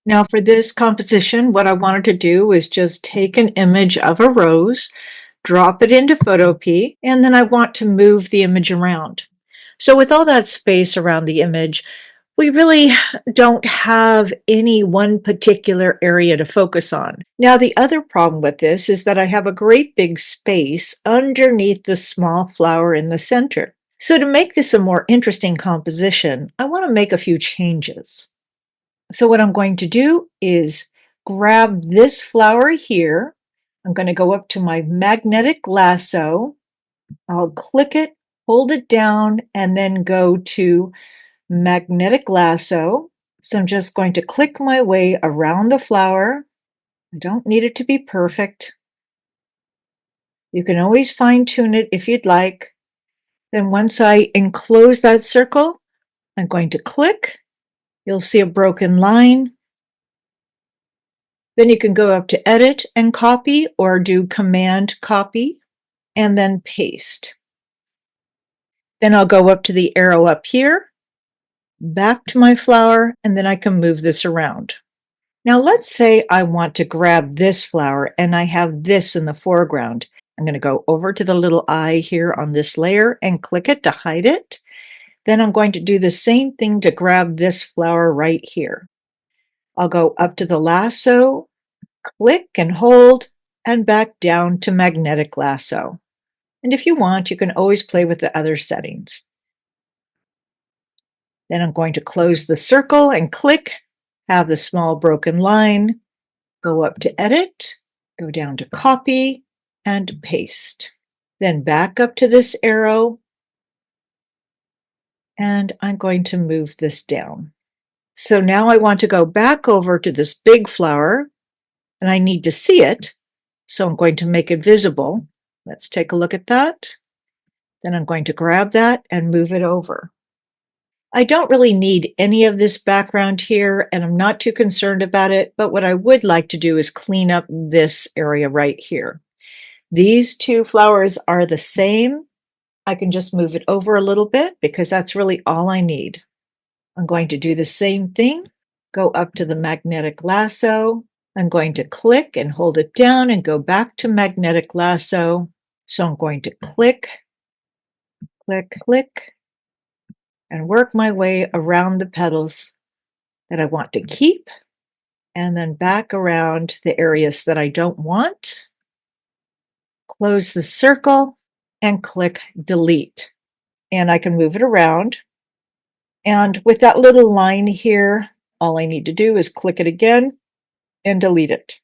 Now for this composition, what I wanted to do is just take an image of a rose, drop it into Photopea, and then I want to move the image around. So with all that space around the image, we really don't have any one particular area to focus on. Now, the other problem with this is that I have a great big space underneath the small flower in the center. So to make this a more interesting composition, I want to make a few changes. So what I'm going to do is grab this flower here. I'm going to go up to my magnetic lasso. I'll click it, hold it down, and then go to magnetic lasso. So I'm just going to click my way around the flower. I don't need it to be perfect. You can always fine tune it if you'd like. Then once I enclose that circle, I'm going to click. You'll see a broken line. Then you can go up to edit and copy or do command copy and then paste. Then I'll go up to the arrow up here, back to my flower, and then I can move this around. Now let's say I want to grab this flower and I have this in the foreground. I'm going to go over to the little eye here on this layer and click it to hide it. Then I'm going to do the same thing to grab this flower right here. I'll go up to the lasso, click and hold, and back down to magnetic lasso. And if you want, you can always play with the other settings. Then I'm going to close the circle and click, have the small broken line, go up to edit, go down to copy and paste. Then back up to this arrow, and I'm going to move this down. So now I want to go back over to this big flower, and I need to see it, so I'm going to make it visible. Let's take a look at that. Then I'm going to grab that and move it over. I don't really need any of this background here, and I'm not too concerned about it, but what I would like to do is clean up this area right here. These two flowers are the same. I can just move it over a little bit because that's really all I need. I'm going to do the same thing, go up to the magnetic lasso. I'm going to click and hold it down and go back to magnetic lasso. So I'm going to click, click, click, and work my way around the petals that I want to keep, and then back around the areas that I don't want. Close the circle and click delete. And I can move it around. And with that little line here, all I need to do is click it again and delete it.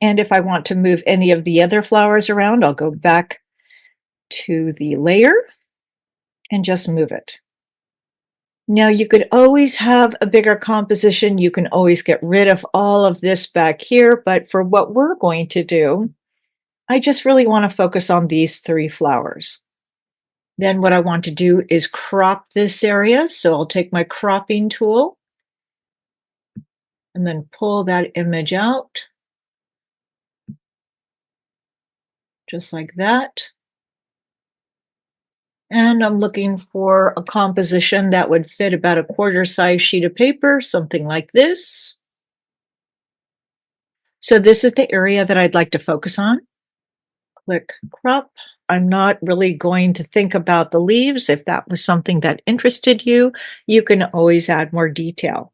And if I want to move any of the other flowers around, I'll go back to the layer and just move it. Now you could always have a bigger composition. You can always get rid of all of this back here, but for what we're going to do, I just really want to focus on these three flowers. Then what I want to do is crop this area. So I'll take my cropping tool and then pull that image out, just like that. And I'm looking for a composition that would fit about a quarter-size sheet of paper, something like this. So this is the area that I'd like to focus on. Click crop. I'm not really going to think about the leaves. If that was something that interested you, you can always add more detail.